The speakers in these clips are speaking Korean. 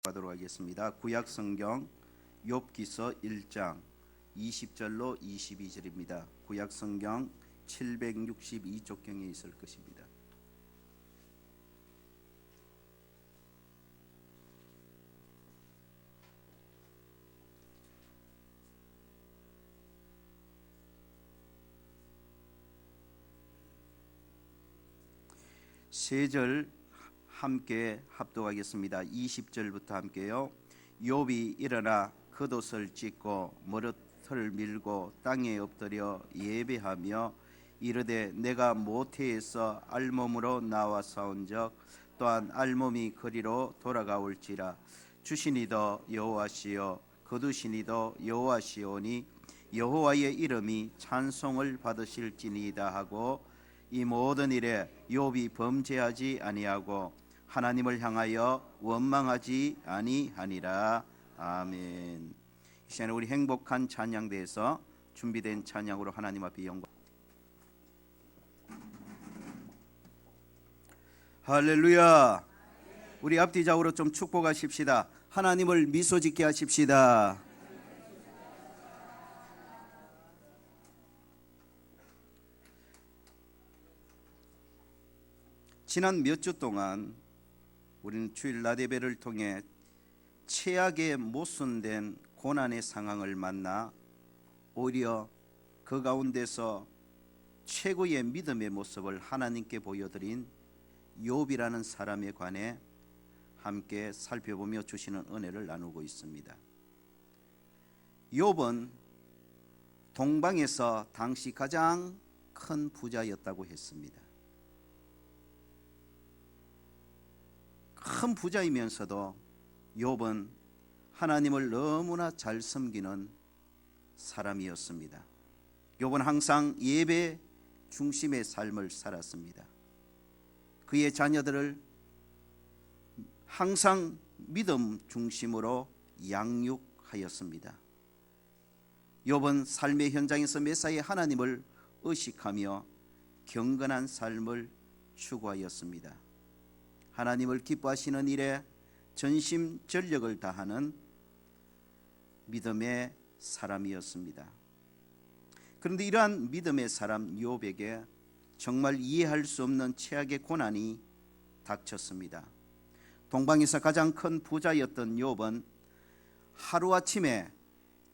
하도록 하겠습니다. 구약 성경 욥기서 1장 20절로 22절입니다. 구약 성경 762쪽경에 있을 것입니다. 세 절 함께 합독하겠습니다. 20절부터 함께요. 욥이 일어나 겉옷을 찢고 머리털을 밀고 땅에 엎드려 예배하며 이르되 내가 모태에서 알몸으로 나와 싸운적 또한 알몸이 거리로 돌아가올지라 주시니도 여호와시요 거두시니도 여호와시오니 여호와의 이름이 찬송을 받으실지니이다 하고 이 모든 일에 욥이 범죄하지 아니하고 하나님을 향하여 원망하지 아니하니라. 아멘. 이 시간에 우리 행복한 찬양대에서 준비된 찬양으로 하나님 앞에 영광. 할렐루야. 우리 앞뒤좌우로 좀 축복하십시다. 하나님을 미소 짓게 하십시다. 지난 몇 주 동안 우리는 주일 낮 예배를 통해 최악의 모순된 고난의 상황을 만나 오히려 그 가운데서 최고의 믿음의 모습을 하나님께 보여드린 욥이라는 사람에 관해 함께 살펴보며 주시는 은혜를 나누고 있습니다. 욥은 동방에서 당시 가장 큰 부자였다고 했습니다. 큰 부자이면서도 욥은 하나님을 너무나 잘 섬기는 사람이었습니다. 욥은 항상 예배 중심의 삶을 살았습니다. 그의 자녀들을 항상 믿음 중심으로 양육하였습니다. 욥은 삶의 현장에서 매사에 하나님을 의식하며 경건한 삶을 추구하였습니다. 하나님을 기뻐하시는 일에 전심전력을 다하는 믿음의 사람이었습니다. 그런데 이러한 믿음의 사람 욥에게 정말 이해할 수 없는 최악의 고난이 닥쳤습니다. 동방에서 가장 큰 부자였던 욥은 하루아침에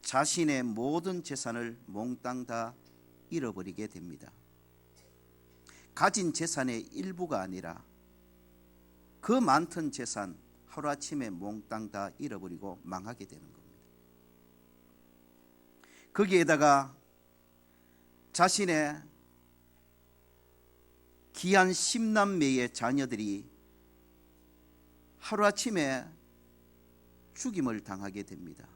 자신의 모든 재산을 몽땅 다 잃어버리게 됩니다. 가진 재산의 일부가 아니라 그 많던 재산 하루아침에 몽땅 다 잃어버리고 망하게 되는 겁니다. 거기에다가 자신의 귀한 10남매의 자녀들이 하루아침에 죽임을 당하게 됩니다.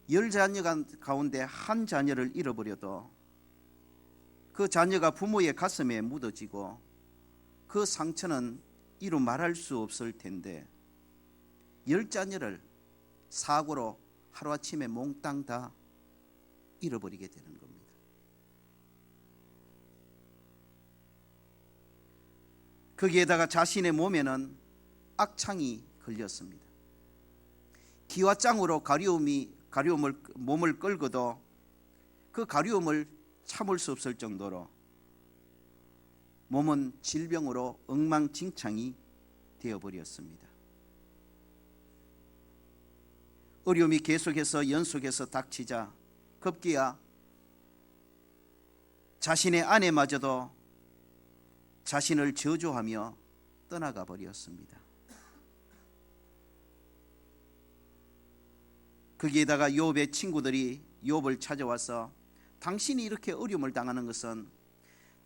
10자녀 가운데 한 자녀를 잃어버려도 그 자녀가 부모의 가슴에 묻어지고 그 상처는 이루 말할 수 없을 텐데 10자녀를 사고로 하루아침에 몽땅 다 잃어버리게 되는 겁니다. 거기에다가 자신의 몸에는 악창이 걸렸습니다. 기와 짱으로 가려움을 몸을 끌고도 그 가려움을 참을 수 없을 정도로 몸은 질병으로 엉망진창이 되어버렸습니다. 어려움이 계속해서 연속해서 닥치자 급기야 자신의 아내마저도 자신을 저주하며 떠나가 버렸습니다. 거기에다가 욥의 친구들이 욥을 찾아와서 당신이 이렇게 어려움을 당하는 것은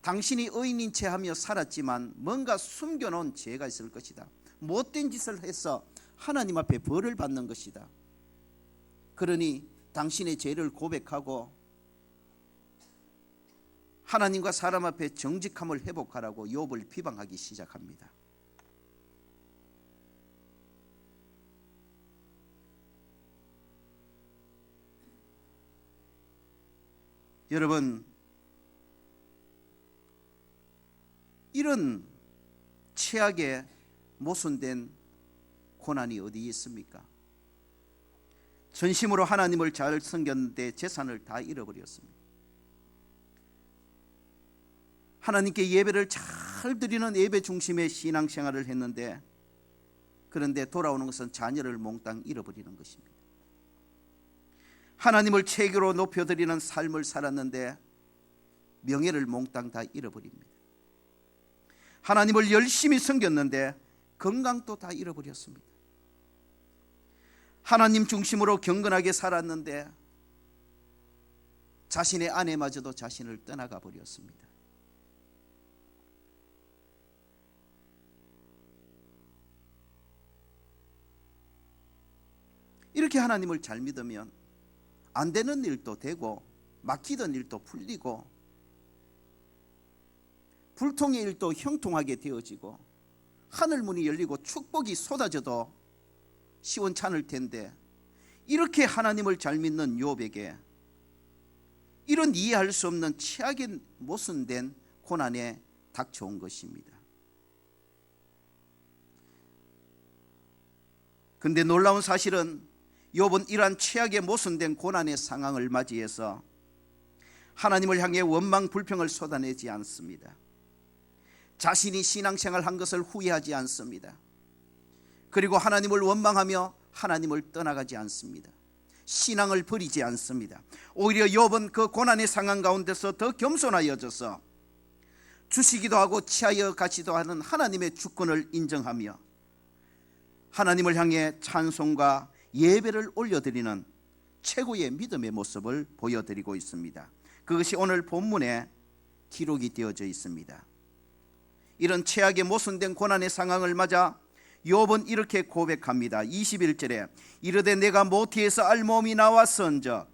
당신이 의인인 채 하며 살았지만 뭔가 숨겨놓은 죄가 있을 것이다. 못된 짓을 해서 하나님 앞에 벌을 받는 것이다. 그러니 당신의 죄를 고백하고 하나님과 사람 앞에 정직함을 회복하라고 욥을 비방하기 시작합니다. 여러분, 이런 최악의 모순된 고난이 어디 있습니까? 전심으로 하나님을 잘 섬겼는데 재산을 다 잃어버렸습니다. 하나님께 예배를 잘 드리는 예배 중심의 신앙생활을 했는데, 그런데 돌아오는 것은 자녀를 몽땅 잃어버리는 것입니다. 하나님을 최고로 높여드리는 삶을 살았는데 명예를 몽땅 다 잃어버립니다. 하나님을 열심히 섬겼는데 건강도 다 잃어버렸습니다. 하나님 중심으로 경건하게 살았는데 자신의 아내마저도 자신을 떠나가 버렸습니다. 이렇게 하나님을 잘 믿으면 안 되는 일도 되고 막히던 일도 풀리고 불통의 일도 형통하게 되어지고 하늘 문이 열리고 축복이 쏟아져도 시원찮을 텐데, 이렇게 하나님을 잘 믿는 욥에게 이런 이해할 수 없는 최악의 모순된 고난에 닥쳐온 것입니다. 그런데 놀라운 사실은 욥은 이러한 최악의 모순된 고난의 상황을 맞이해서 하나님을 향해 원망 불평을 쏟아내지 않습니다. 자신이 신앙생활 한 것을 후회하지 않습니다. 그리고 하나님을 원망하며 하나님을 떠나가지 않습니다. 신앙을 버리지 않습니다. 오히려 욥은 그 고난의 상황 가운데서 더 겸손하여져서 주시기도 하고 취하여 가시도 하는 하나님의 주권을 인정하며 하나님을 향해 찬송과 예배를 올려드리는 최고의 믿음의 모습을 보여드리고 있습니다. 그것이 오늘 본문에 기록이 되어져 있습니다. 이런 최악의 모순된 고난의 상황을 맞아 욥은 이렇게 고백합니다. 21절에 이르되 내가 모티에서 알몸이 나왔은즉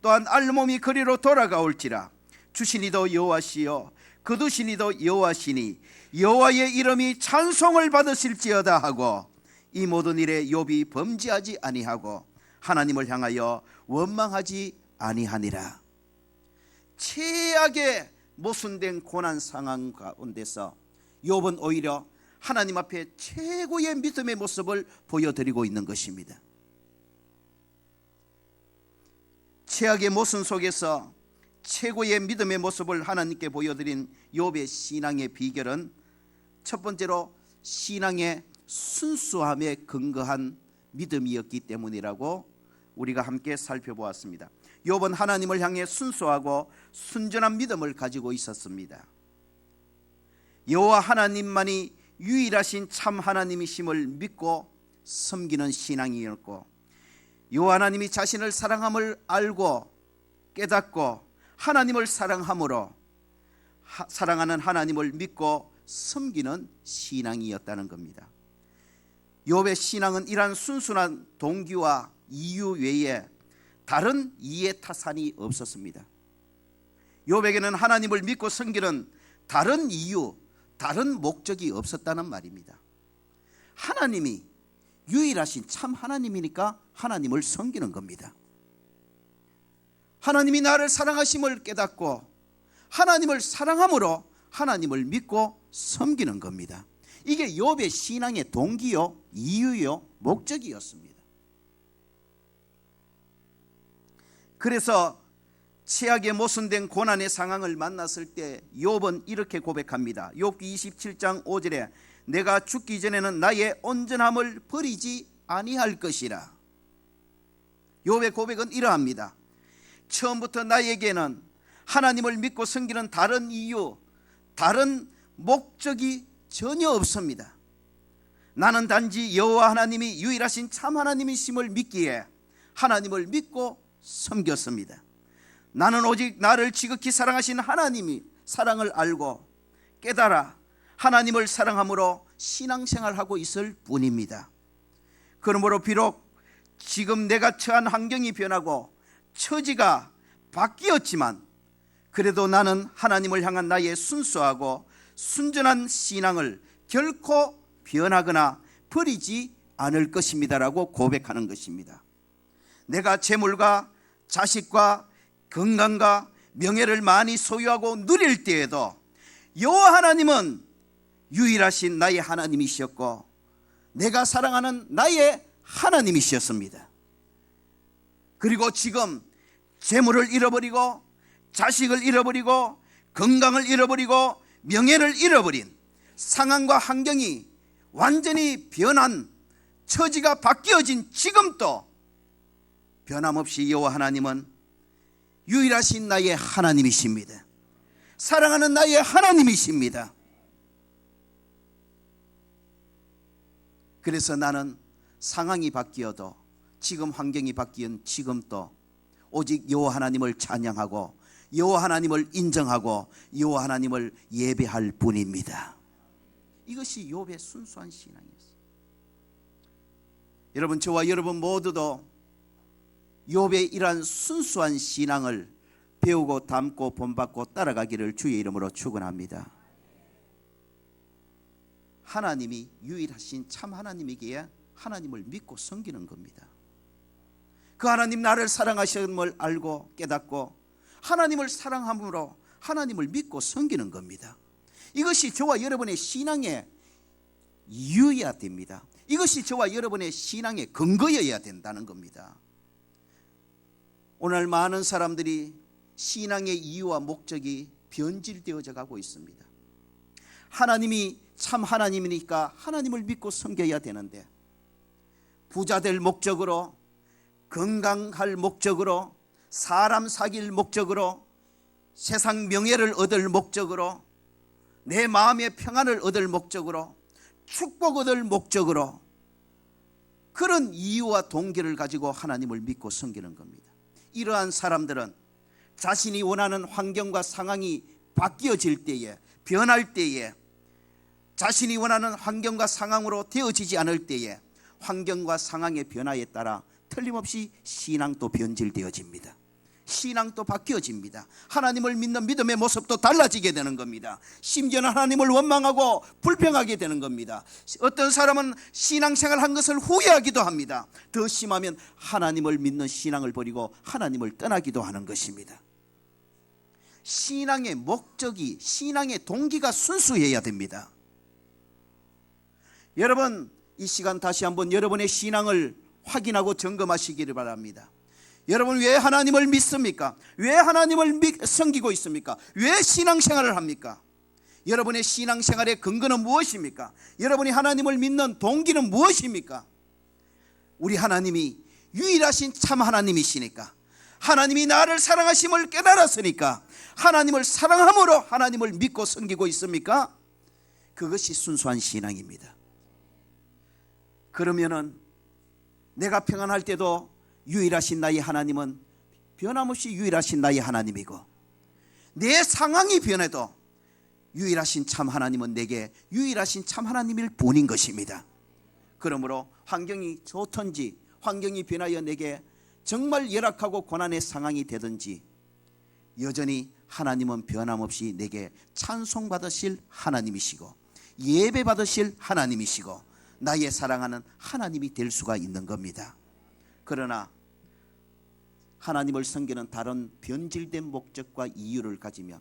또한 알몸이 그리로 돌아가올지라 주시니도 여호와시요 거두시니도 여호와시니 여호와의 이름이 찬송을 받으실지어다 하고 이 모든 일에 욥이 범죄하지 아니하고 하나님을 향하여 원망하지 아니하니라. 최악의 모순된 고난 상황 가운데서 욥은 오히려 하나님 앞에 최고의 믿음의 모습을 보여드리고 있는 것입니다. 최악의 모순 속에서 최고의 믿음의 모습을 하나님께 보여드린 욥의 신앙의 비결은 첫 번째로 신앙의 순수함에 근거한 믿음이었기 때문이라고 우리가 함께 살펴보았습니다. 욥은 하나님을 향해 순수하고 순전한 믿음을 가지고 있었습니다. 여호와 하나님만이 유일하신 참 하나님이심을 믿고 섬기는 신앙이었고, 여호와 하나님이 자신을 사랑함을 알고 깨닫고 하나님을 사랑함으로 사랑하는 하나님을 믿고 섬기는 신앙이었다는 겁니다. 욥의 신앙은 이러한 순수한 동기와 이유 외에 다른 이해 타산이 없었습니다. 욥에게는 하나님을 믿고 섬기는 다른 이유, 다른 목적이 없었다는 말입니다. 하나님이 유일하신 참 하나님이니까 하나님을 섬기는 겁니다. 하나님이 나를 사랑하심을 깨닫고 하나님을 사랑함으로 하나님을 믿고 섬기는 겁니다. 이게 욥의 신앙의 동기요, 이유요, 목적이었습니다. 그래서 최악의 모순된 고난의 상황을 만났을 때 욥은 이렇게 고백합니다. 욥기 27장 5절에 내가 죽기 전에는 나의 온전함을 버리지 아니할 것이라. 욥의 고백은 이러합니다. 처음부터 나에게는 하나님을 믿고 섬기는 다른 이유, 다른 목적이 전혀 없습니다. 나는 단지 여호와 하나님이 유일하신 참 하나님이심을 믿기에 하나님을 믿고 섬겼습니다. 나는 오직 나를 지극히 사랑하신 하나님이 사랑을 알고 깨달아 하나님을 사랑함으로 신앙생활하고 있을 뿐입니다. 그러므로 비록 지금 내가 처한 환경이 변하고 처지가 바뀌었지만 그래도 나는 하나님을 향한 나의 순수하고 순전한 신앙을 결코 변하거나 버리지 않을 것입니다라고 고백하는 것입니다. 내가 재물과 자식과 건강과 명예를 많이 소유하고 누릴 때에도 여호와 하나님은 유일하신 나의 하나님이셨고 내가 사랑하는 나의 하나님이셨습니다. 그리고 지금 재물을 잃어버리고 자식을 잃어버리고 건강을 잃어버리고 명예를 잃어버린 상황과 환경이 완전히 변한 처지가 바뀌어진 지금도 변함없이 여호와 하나님은 유일하신 나의 하나님이십니다. 사랑하는 나의 하나님이십니다. 그래서 나는 상황이 바뀌어도 지금 환경이 바뀐 지금도 오직 여호와 하나님을 찬양하고 여호와 하나님을 인정하고 여호와 하나님을 예배할 뿐입니다. 이것이 욥의 순수한 신앙이었어요. 여러분, 저와 여러분 모두도 욥의 이러한 순수한 신앙을 배우고 담고 본받고 따라가기를 주의 이름으로 축원합니다. 하나님이 유일하신 참 하나님이기에 하나님을 믿고 섬기는 겁니다. 그 하나님 나를 사랑하심을 알고 깨닫고 하나님을 사랑함으로 하나님을 믿고 섬기는 겁니다. 이것이 저와 여러분의 신앙의 이유여야 됩니다. 이것이 저와 여러분의 신앙의 근거여야 된다는 겁니다. 오늘 많은 사람들이 신앙의 이유와 목적이 변질되어져 가고 있습니다. 하나님이 참 하나님이니까 하나님을 믿고 섬겨야 되는데 부자 될 목적으로, 건강할 목적으로, 사람 사귈 목적으로, 세상 명예를 얻을 목적으로, 내 마음의 평안을 얻을 목적으로, 축복 얻을 목적으로 그런 이유와 동기를 가지고 하나님을 믿고 섬기는 겁니다. 이러한 사람들은 자신이 원하는 환경과 상황이 바뀌어질 때에, 변할 때에, 자신이 원하는 환경과 상황으로 되어지지 않을 때에 환경과 상황의 변화에 따라 틀림없이 신앙도 변질되어집니다. 신앙도 바뀌어집니다. 하나님을 믿는 믿음의 모습도 달라지게 되는 겁니다. 심지어는 하나님을 원망하고 불평하게 되는 겁니다. 어떤 사람은 신앙생활 한 것을 후회하기도 합니다. 더 심하면 하나님을 믿는 신앙을 버리고 하나님을 떠나기도 하는 것입니다. 신앙의 목적이, 신앙의 동기가 순수해야 됩니다. 여러분, 이 시간 다시 한번 여러분의 신앙을 확인하고 점검하시기를 바랍니다. 여러분, 왜 하나님을 믿습니까? 왜 하나님을 섬기고 있습니까? 왜 신앙생활을 합니까? 여러분의 신앙생활의 근거는 무엇입니까? 여러분이 하나님을 믿는 동기는 무엇입니까? 우리 하나님이 유일하신 참 하나님이시니까, 하나님이 나를 사랑하심을 깨달았으니까 하나님을 사랑함으로 하나님을 믿고 섬기고 있습니까? 그것이 순수한 신앙입니다. 그러면은 내가 평안할 때도 유일하신 나의 하나님은 변함없이 유일하신 나의 하나님이고, 내 상황이 변해도 유일하신 참 하나님은 내게 유일하신 참 하나님일 뿐인 것입니다. 그러므로 환경이 좋든지 환경이 변하여 내게 정말 열악하고 고난의 상황이 되든지 여전히 하나님은 변함없이 내게 찬송받으실 하나님이시고 예배받으실 하나님이시고 나의 사랑하는 하나님이 될 수가 있는 겁니다. 그러나 하나님을 섬기는 다른 변질된 목적과 이유를 가지면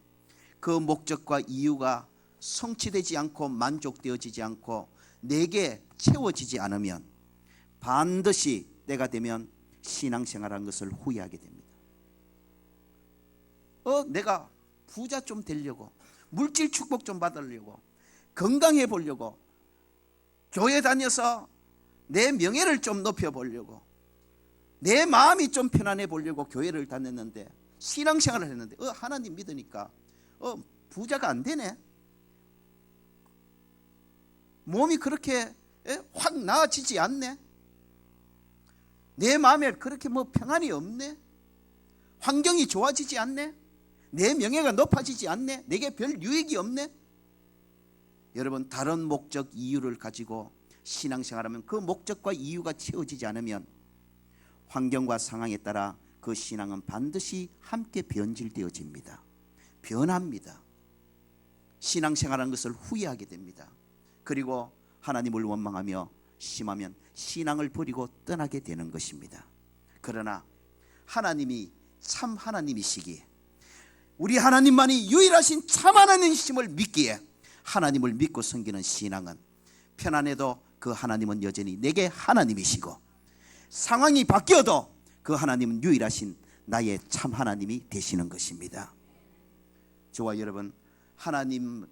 그 목적과 이유가 성취되지 않고 만족되어지지 않고 내게 채워지지 않으면 반드시 때가 되면 신앙생활한 것을 후회하게 됩니다. 내가 부자 좀 되려고, 물질 축복 좀 받으려고, 건강해 보려고, 교회 다녀서 내 명예를 좀 높여보려고, 내 마음이 좀 편안해 보려고 교회를 다녔는데, 신앙생활을 했는데 하나님 믿으니까 부자가 안 되네, 몸이 그렇게 확 나아지지 않네, 내 마음에 그렇게 평안이 없네, 환경이 좋아지지 않네, 내 명예가 높아지지 않네, 내게 별 유익이 없네. 여러분, 다른 목적 이유를 가지고 신앙생활하면 그 목적과 이유가 채워지지 않으면 환경과 상황에 따라 그 신앙은 반드시 함께 변질되어집니다. 변합니다. 신앙생활하는 것을 후회하게 됩니다. 그리고 하나님을 원망하며 심하면 신앙을 버리고 떠나게 되는 것입니다. 그러나 하나님이 참 하나님이시기에, 우리 하나님만이 유일하신 참 하나님이심을 믿기에 하나님을 믿고 섬기는 신앙은 편안해도 그 하나님은 여전히 내게 하나님이시고, 상황이 바뀌어도 그 하나님은 유일하신 나의 참 하나님이 되시는 것입니다. 저와 여러분, 하나님,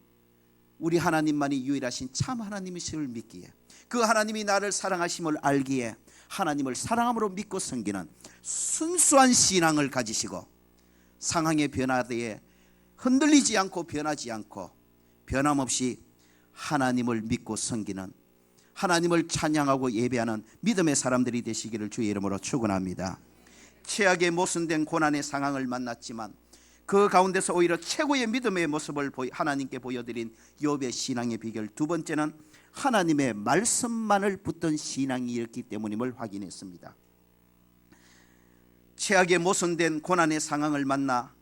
우리 하나님만이 유일하신 참 하나님이심을 믿기에, 그 하나님이 나를 사랑하심을 알기에 하나님을 사랑함으로 믿고 섬기는 순수한 신앙을 가지시고, 상황의 변화에 흔들리지 않고 변하지 않고 변함없이 하나님을 믿고 섬기는, 하나님을 찬양하고 예배하는 믿음의 사람들이 되시기를 주의 이름으로 축원합니다. 최악의 모순된 고난의 상황을 만났지만 그 가운데서 오히려 최고의 믿음의 모습을 하나님께 보여드린 욥의 신앙의 비결, 두 번째는 하나님의 말씀만을 붙든 신앙이었기 때문임을 확인했습니다. 최악의 모순된 고난의 상황을 만나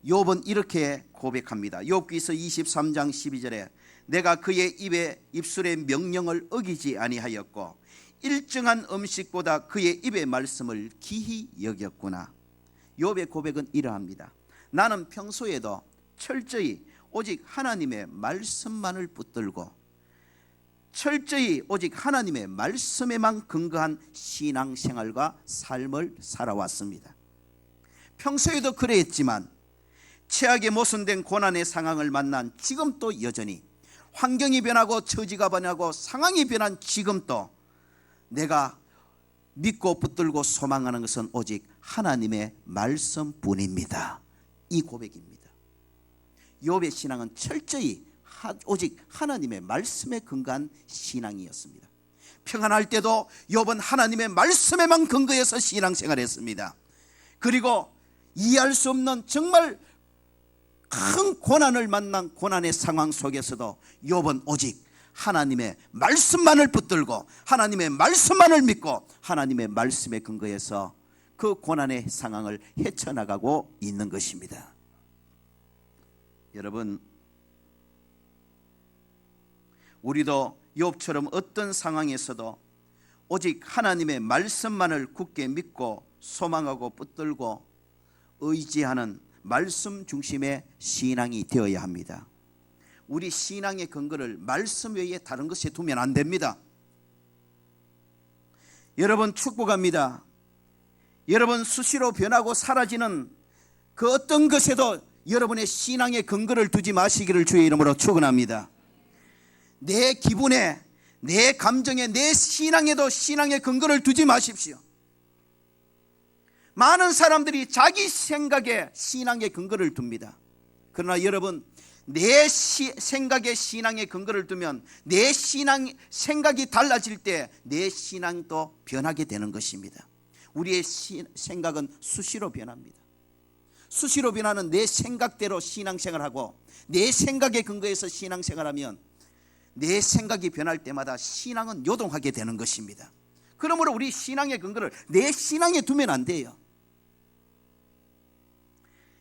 욥은 이렇게 고백합니다. 욥기서 23장 12절에 내가 그의 입술의 명령을 어기지 아니하였고 일정한 음식보다 그의 입의 말씀을 기히 여겼구나. 욥의 고백은 이러합니다. 나는 평소에도 철저히 오직 하나님의 말씀만을 붙들고 철저히 오직 하나님의 말씀에만 근거한 신앙생활과 삶을 살아왔습니다. 평소에도 그랬지만 최악의 모순된 고난의 상황을 만난 지금 또 여전히 환경이 변하고 처지가 변하고 상황이 변한 지금 또 내가 믿고 붙들고 소망하는 것은 오직 하나님의 말씀뿐입니다. 이 고백입니다. 욥의 신앙은 철저히 오직 하나님의 말씀에 근거한 신앙이었습니다. 평안할 때도 욥은 하나님의 말씀에만 근거해서 신앙생활했습니다. 그리고 이해할 수 없는 정말 큰 고난을 만난 고난의 상황 속에서도 욥은 오직 하나님의 말씀만을 붙들고 하나님의 말씀만을 믿고 하나님의 말씀에 근거해서 그 고난의 상황을 헤쳐나가고 있는 것입니다. 여러분, 우리도 욥처럼 어떤 상황에서도 오직 하나님의 말씀만을 굳게 믿고 소망하고 붙들고 의지하는 말씀 중심의 신앙이 되어야 합니다. 우리 신앙의 근거를 말씀 외에 다른 것에 두면 안 됩니다. 여러분, 축복합니다. 여러분, 수시로 변하고 사라지는 그 어떤 것에도 여러분의 신앙의 근거를 두지 마시기를 주의 이름으로 축원합니다. 내 기분에, 내 감정에, 내 신앙에도 신앙의 근거를 두지 마십시오. 많은 사람들이 자기 생각에 신앙의 근거를 둡니다. 그러나 여러분, 내 생각에 신앙의 근거를 두면 내 생각이 달라질 때 내 신앙도 변하게 되는 것입니다. 우리의 생각은 수시로 변합니다. 수시로 변하는 내 생각대로 신앙생활하고 내 생각에 근거해서 신앙생활하면 내 생각이 변할 때마다 신앙은 요동하게 되는 것입니다. 그러므로 우리 신앙의 근거를 내 신앙에 두면 안 돼요.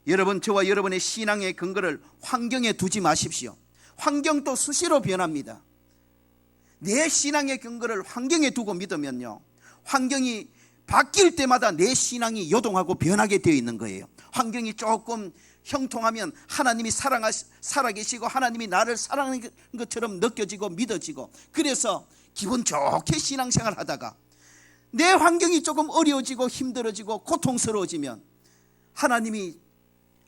여러분, 저와 여러분의 신앙의 근거를 환경에 두지 마십시오. 환경도 수시로 변합니다. 내 신앙의 근거를 환경에 두고 믿으면요, 환경이 바뀔 때마다 내 신앙이 요동하고 변하게 되어 있는 거예요. 환경이 조금 형통하면 하나님이 살아계시고 하나님이 나를 사랑하는 것처럼 느껴지고 믿어지고, 그래서 기분 좋게 신앙생활 하다가 내 환경이 조금 어려워지고 힘들어지고 고통스러워지면 하나님이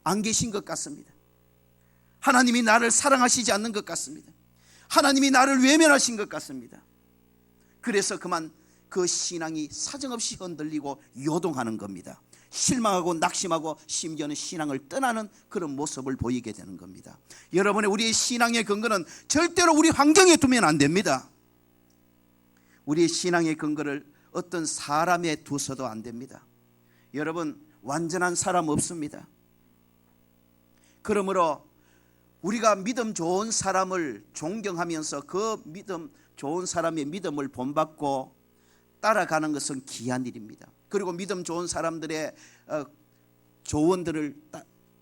안 계신 것 같습니다. 하나님이 나를 사랑하시지 않는 것 같습니다. 하나님이 나를 외면하신 것 같습니다. 그래서 그만 그 신앙이 사정없이 흔들리고 요동하는 겁니다. 실망하고 낙심하고 심지어는 신앙을 떠나는 그런 모습을 보이게 되는 겁니다. 여러분의 우리의 신앙의 근거는 절대로 우리 환경에 두면 안 됩니다. 우리의 신앙의 근거를 어떤 사람에 두서도 안 됩니다. 여러분, 완전한 사람 없습니다. 그러므로 우리가 믿음 좋은 사람을 존경하면서 그 믿음 좋은 사람의 믿음을 본받고 따라가는 것은 귀한 일입니다. 그리고 믿음 좋은 사람들의 조언들을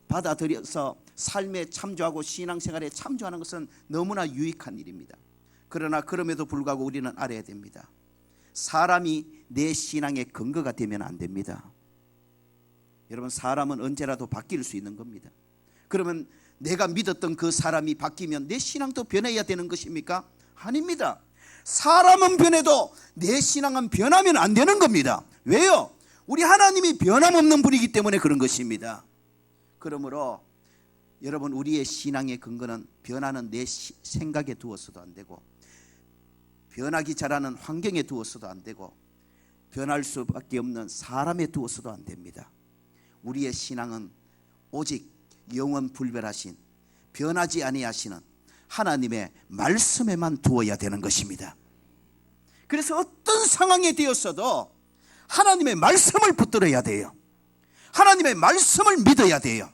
받아들여서 삶에 참조하고 신앙생활에 참조하는 것은 너무나 유익한 일입니다. 그러나 그럼에도 불구하고 우리는 알아야 됩니다. 사람이 내 신앙의 근거가 되면 안 됩니다. 여러분, 사람은 언제라도 바뀔 수 있는 겁니다. 그러면 내가 믿었던 그 사람이 바뀌면 내 신앙도 변해야 되는 것입니까? 아닙니다. 사람은 변해도 내 신앙은 변하면 안 되는 겁니다. 왜요? 우리 하나님이 변함없는 분이기 때문에 그런 것입니다. 그러므로 여러분, 우리의 신앙의 근거는 변하는 내 생각에 두어서도 안 되고, 변하기 잘하는 환경에 두어서도 안 되고, 변할 수밖에 없는 사람에 두어서도 안 됩니다. 우리의 신앙은 오직 영원 불변하신, 변하지 아니하시는 하나님의 말씀에만 두어야 되는 것입니다. 그래서 어떤 상황에 되었어도 하나님의 말씀을 붙들어야 돼요. 하나님의 말씀을 믿어야 돼요.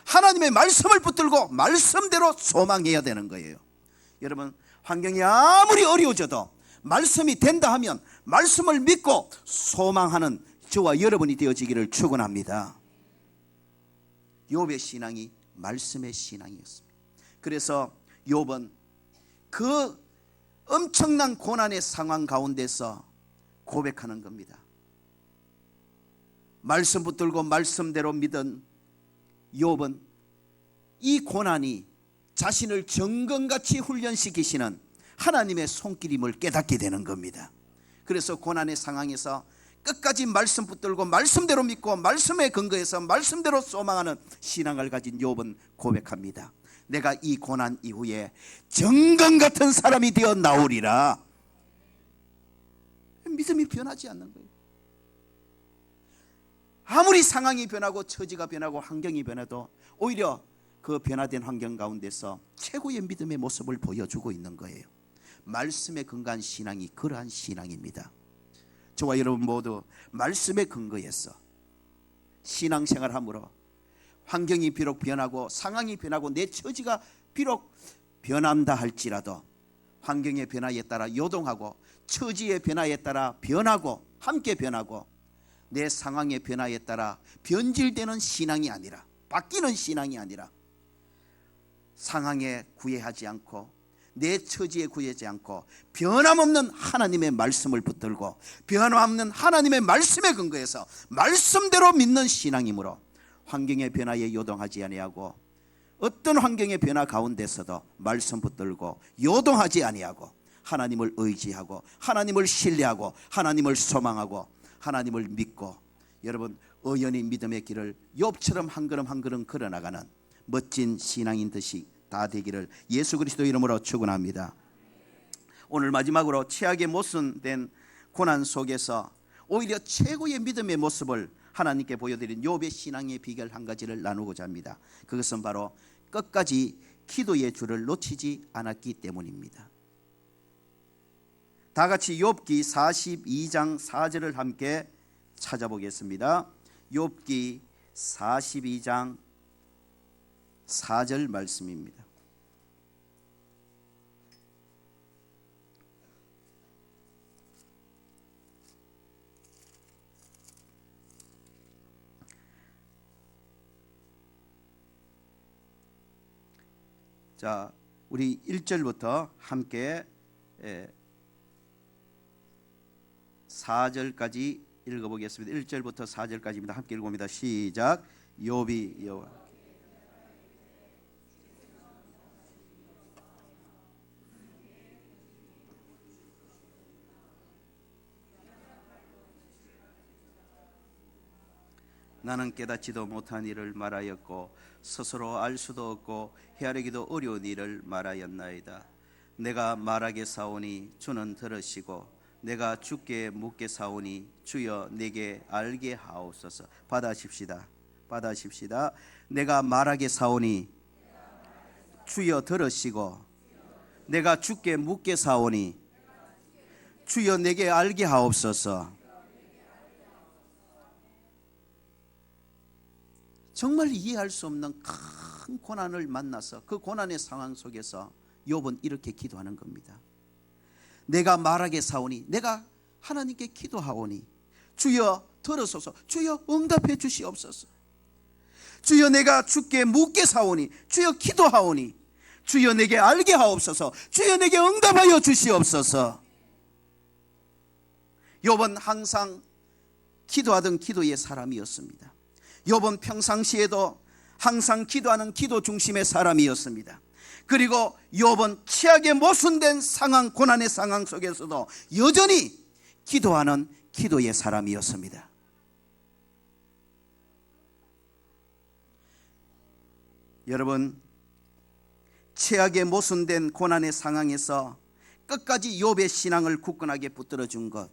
하나님의 말씀을 붙들고 말씀대로 소망해야 되는 거예요. 여러분, 환경이 아무리 어려워져도 말씀이 된다 하면 말씀을 믿고 소망하는 저와 여러분이 되어지기를 축원합니다. 욥의 신앙이 말씀의 신앙이었습니다. 그래서 욥은 그 엄청난 고난의 상황 가운데서 고백하는 겁니다. 말씀 붙들고 말씀대로 믿은 욥은 이 고난이 자신을 정금같이 훈련시키시는 하나님의 손길임을 깨닫게 되는 겁니다. 그래서 고난의 상황에서 끝까지 말씀 붙들고 말씀대로 믿고 말씀에 근거해서 말씀대로 소망하는 신앙을 가진 욥은 고백합니다. 내가 이 고난 이후에 정금 같은 사람이 되어 나오리라. 믿음이 변하지 않는 거예요. 아무리 상황이 변하고 처지가 변하고 환경이 변해도 오히려 그 변화된 환경 가운데서 최고의 믿음의 모습을 보여주고 있는 거예요. 말씀에 근거한 신앙이 그러한 신앙입니다. 저와 여러분 모두 말씀에 근거해서 신앙생활함으로 환경이 비록 변하고 상황이 변하고 내 처지가 비록 변한다 할지라도 환경의 변화에 따라 요동하고 처지의 변화에 따라 변하고 함께 변하고 내 상황의 변화에 따라 변질되는 신앙이 아니라, 바뀌는 신앙이 아니라, 상황에 구애하지 않고 내 처지에 구애하지 않고 변함없는 하나님의 말씀을 붙들고 변함없는 하나님의 말씀에 근거해서 말씀대로 믿는 신앙이므로 환경의 변화에 요동하지 아니하고 어떤 환경의 변화 가운데서도 말씀 붙들고 요동하지 아니하고 하나님을 의지하고 하나님을 신뢰하고 하나님을 소망하고 하나님을 믿고, 여러분, 의연히 믿음의 길을 욥처럼 한 걸음 한 걸음 걸어나가는 멋진 신앙인 듯이 다 되기를 예수 그리스도 이름으로 축원합니다. 오늘 마지막으로 최악의 모순된 고난 속에서 오히려 최고의 믿음의 모습을 하나님께 보여드린 욥의 신앙의 비결 한 가지를 나누고자 합니다. 그것은 바로 끝까지 기도의 줄을 놓치지 않았기 때문입니다. 다 같이 욥기 42장 4절을 함께 찾아보겠습니다. 욥기 42장 4절 말씀입니다. 자, 우리 1절부터 함께 4절까지 읽어보겠습니다. 1절부터 4절까지입니다. 함께 읽어봅니다. 시작. 욥이 여호와 나는 깨닫지도 못한 일을 말하였고 스스로 알 수도 없고 헤아리기도 어려운 일을 말하였나이다. 내가 말하게 사오니 주는 들으시고 내가 주께 묻게 사오니 주여 내게 알게 하옵소서. 받아십시다. 내가 말하게 사오니 주여 들으시고 내가 주께 묻게 사오니 주여 내게 알게 하옵소서. 정말 이해할 수 없는 큰 고난을 만나서 그 고난의 상황 속에서 욥은 이렇게 기도하는 겁니다. 내가 말하게 사오니, 내가 하나님께 기도하오니 주여 들으소서. 주여 응답해 주시옵소서. 주여 내가 주께 묻게 사오니, 주여 기도하오니 주여 내게 알게 하옵소서. 주여 내게 응답하여 주시옵소서. 욥은 항상 기도하던 기도의 사람이었습니다. 욥은 평상시에도 항상 기도하는 기도 중심의 사람이었습니다. 그리고 욥은 최악의 모순된 상황, 고난의 상황 속에서도 여전히 기도하는 기도의 사람이었습니다. 여러분, 최악의 모순된 고난의 상황에서 끝까지 욥의 신앙을 굳건하게 붙들어준 것,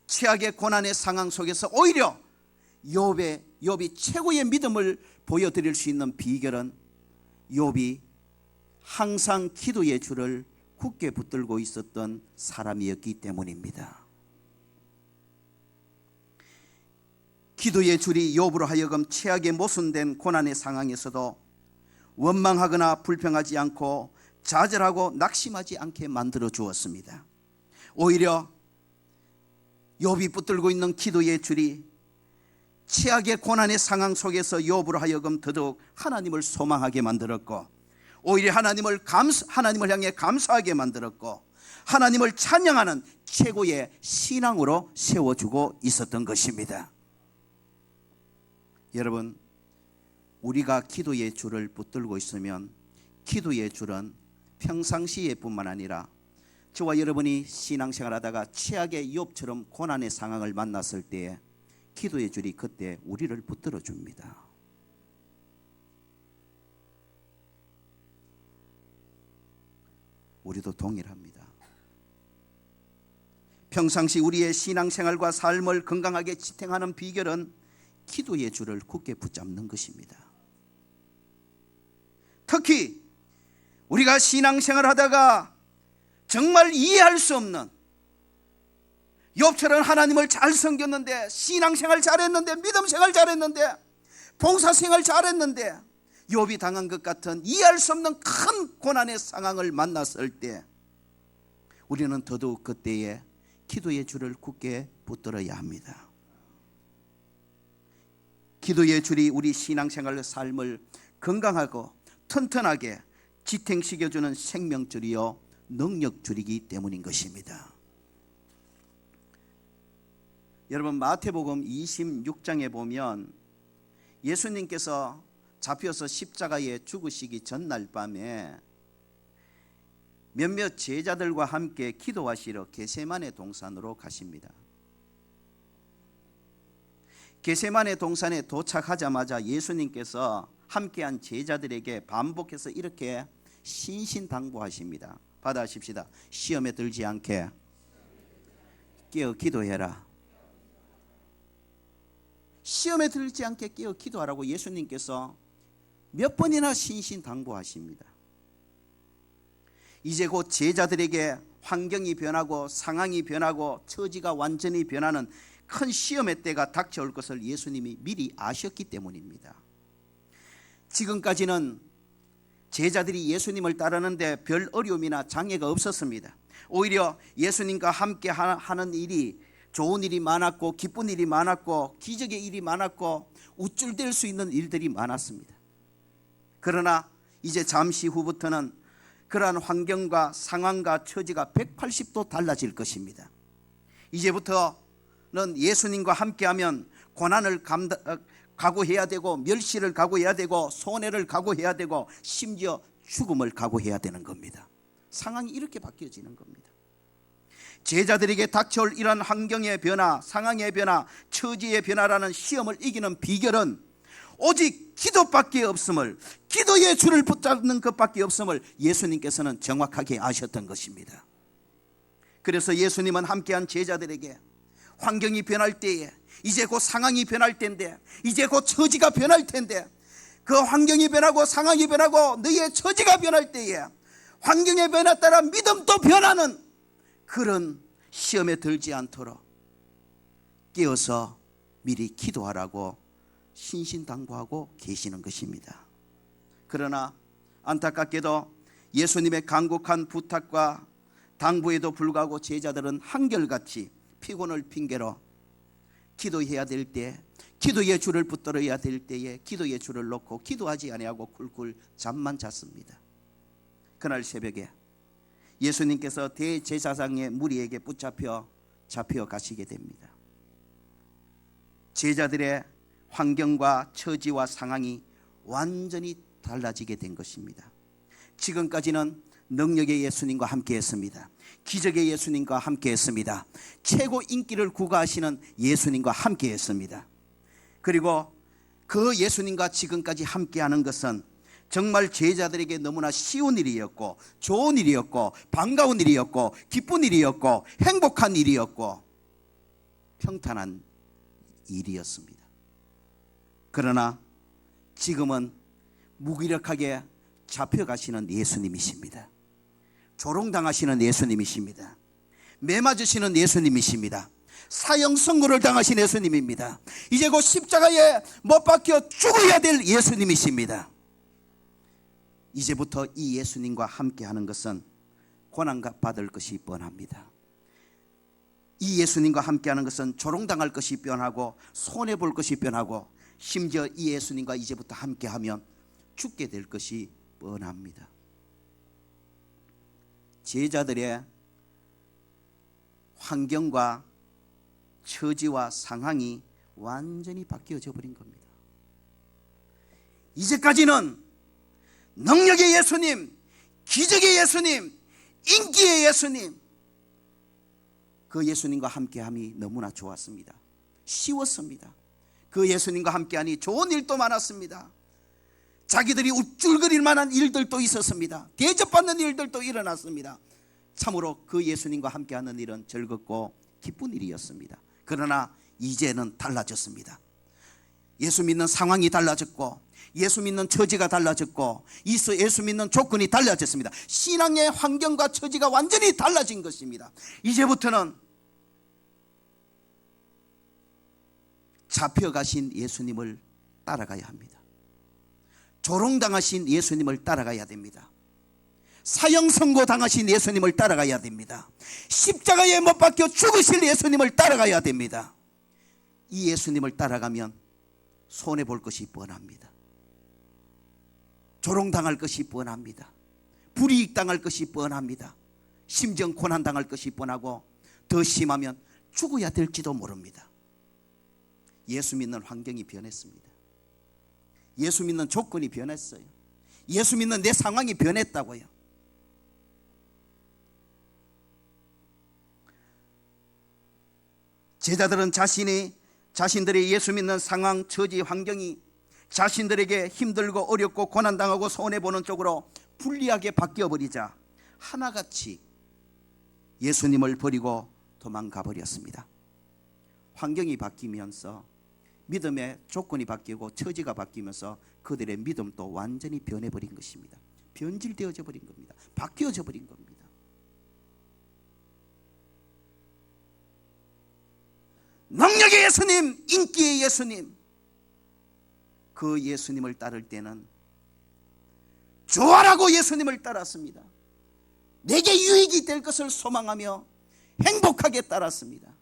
최악의 고난의 상황 속에서 오히려 욥이 최고의 믿음을 보여드릴 수 있는 비결은 욥이 항상 기도의 줄을 굳게 붙들고 있었던 사람이었기 때문입니다. 기도의 줄이 욥으로 하여금 최악의 모순된 고난의 상황에서도 원망하거나 불평하지 않고 좌절하고 낙심하지 않게 만들어 주었습니다. 오히려 욥이 붙들고 있는 기도의 줄이 최악의 고난의 상황 속에서 욥으로 하여금 더더욱 하나님을 소망하게 만들었고, 오히려 하나님을 향해 감사하게 만들었고, 하나님을 찬양하는 최고의 신앙으로 세워주고 있었던 것입니다. 여러분, 우리가 기도의 줄을 붙들고 있으면 기도의 줄은 평상시에 뿐만 아니라 저와 여러분이 신앙생활하다가 최악의 욥처럼 고난의 상황을 만났을 때에 기도의 줄이 그때 우리를 붙들어 줍니다. 우리도 동일합니다. 평상시 우리의 신앙생활과 삶을 건강하게 지탱하는 비결은 기도의 줄을 굳게 붙잡는 것입니다. 특히 우리가 신앙생활을 하다가 정말 이해할 수 없는, 욥처럼 하나님을 잘 섬겼는데, 신앙생활 잘했는데, 믿음생활 잘했는데, 봉사생활 잘했는데 욥이 당한 것 같은 이해할 수 없는 큰 고난의 상황을 만났을 때 우리는 더더욱 그때에 기도의 줄을 굳게 붙들어야 합니다. 기도의 줄이 우리 신앙생활의 삶을 건강하고 튼튼하게 지탱시켜주는 생명줄이요 능력줄이기 때문인 것입니다. 여러분, 마태복음 26장에 보면 예수님께서 잡혀서 십자가에 죽으시기 전날 밤에 몇몇 제자들과 함께 기도하시러 겟세마네 동산으로 가십니다. 겟세마네 동산에 도착하자마자 예수님께서 함께한 제자들에게 반복해서 이렇게 신신당부하십니다. 받아십시다. 시험에 들지 않게 깨어 기도해라. 시험에 들지 않게 깨어 기도하라고 예수님께서 몇 번이나 신신당부하십니다. 이제 곧 제자들에게 환경이 변하고 상황이 변하고 처지가 완전히 변하는 큰 시험의 때가 닥쳐올 것을 예수님이 미리 아셨기 때문입니다. 지금까지는 제자들이 예수님을 따르는데 별 어려움이나 장애가 없었습니다. 오히려 예수님과 함께 하는 일이 좋은 일이 많았고, 기쁜 일이 많았고, 기적의 일이 많았고, 우쭐댈 수 있는 일들이 많았습니다. 그러나 이제 잠시 후부터는 그러한 환경과 상황과 처지가 180도 달라질 것입니다. 이제부터는 예수님과 함께하면 고난을 각오해야 되고, 멸시를 각오해야 되고, 손해를 각오해야 되고, 심지어 죽음을 각오해야 되는 겁니다. 상황이 이렇게 바뀌어지는 겁니다. 제자들에게 닥쳐올 이러한 환경의 변화, 상황의 변화, 처지의 변화라는 시험을 이기는 비결은 오직 기도밖에 없음을, 기도의 줄을 붙잡는 것밖에 없음을 예수님께서는 정확하게 아셨던 것입니다. 그래서 예수님은 함께한 제자들에게 환경이 변할 때에, 이제 곧 상황이 변할 텐데, 이제 곧 처지가 변할 텐데, 그 환경이 변하고 상황이 변하고 너희의 처지가 변할 때에 환경의 변화에 따라 믿음도 변하는 그런 시험에 들지 않도록 깨어서 미리 기도하라고 신신당부하고 계시는 것입니다. 그러나 안타깝게도 예수님의 간곡한 부탁과 당부에도 불구하고 제자들은 한결같이 피곤을 핑계로 기도해야 될 때, 기도의 줄을 붙들어야 될 때에 기도의 줄을 놓고 기도하지 아니하고 굴굴 잠만 잤습니다. 그날 새벽에 예수님께서 대제사장의 무리에게 잡혀 가시게 됩니다. 제자들의 환경과 처지와 상황이 완전히 달라지게 된 것입니다. 지금까지는 능력의 예수님과 함께 했습니다. 기적의 예수님과 함께 했습니다. 최고 인기를 구가하시는 예수님과 함께 했습니다. 그리고 그 예수님과 지금까지 함께하는 것은 정말 제자들에게 너무나 쉬운 일이었고, 좋은 일이었고, 반가운 일이었고, 기쁜 일이었고, 행복한 일이었고, 평탄한 일이었습니다. 그러나 지금은 무기력하게 잡혀가시는 예수님이십니다. 조롱당하시는 예수님이십니다. 매맞으시는 예수님이십니다. 사형 선고를 당하신 예수님입니다. 이제 곧 십자가에 못 박혀 죽어야 될 예수님이십니다. 이제부터 이 예수님과 함께하는 것은 고난받을 것이 뻔합니다. 이 예수님과 함께하는 것은 조롱당할 것이 뻔하고 손해볼 것이 뻔하고 심지어 이 예수님과 이제부터 함께하면 죽게 될 것이 뻔합니다. 제자들의 환경과 처지와 상황이 완전히 바뀌어져 버린 겁니다. 이제까지는 능력의 예수님, 기적의 예수님, 인기의 예수님, 그 예수님과 함께함이 너무나 좋았습니다. 쉬웠습니다. 그 예수님과 함께하니 좋은 일도 많았습니다. 자기들이 우쭐거릴 만한 일들도 있었습니다. 대접받는 일들도 일어났습니다. 참으로 그 예수님과 함께하는 일은 즐겁고 기쁜 일이었습니다. 그러나 이제는 달라졌습니다. 예수 믿는 상황이 달라졌고, 예수 믿는 처지가 달라졌고, 예수 믿는 조건이 달라졌습니다. 신앙의 환경과 처지가 완전히 달라진 것입니다. 이제부터는 잡혀가신 예수님을 따라가야 합니다. 조롱당하신 예수님을 따라가야 됩니다. 사형 선고 당하신 예수님을 따라가야 됩니다. 십자가에 못 박혀 죽으실 예수님을 따라가야 됩니다. 이 예수님을 따라가면 손해볼 것이 뻔합니다. 조롱당할 것이 뻔합니다. 불이익당할 것이 뻔합니다. 심지어 고난당할 것이 뻔하고 더 심하면 죽어야 될지도 모릅니다. 예수 믿는 환경이 변했습니다. 예수 믿는 조건이 변했어요. 예수 믿는 내 상황이 변했다고요. 제자들은 자신들의 예수 믿는 상황, 처지, 환경이 자신들에게 힘들고 어렵고 고난당하고 손해보는 쪽으로 불리하게 바뀌어버리자 하나같이 예수님을 버리고 도망가 버렸습니다. 환경이 바뀌면서 믿음의 조건이 바뀌고 처지가 바뀌면서 그들의 믿음도 완전히 변해버린 것입니다. 변질되어져 버린 겁니다. 바뀌어져 버린 겁니다. 능력의 예수님, 인기의 예수님, 그 예수님을 따를 때는 좋아라고 예수님을 따랐습니다. 내게 유익이 될 것을 소망하며 행복하게 따랐습니다.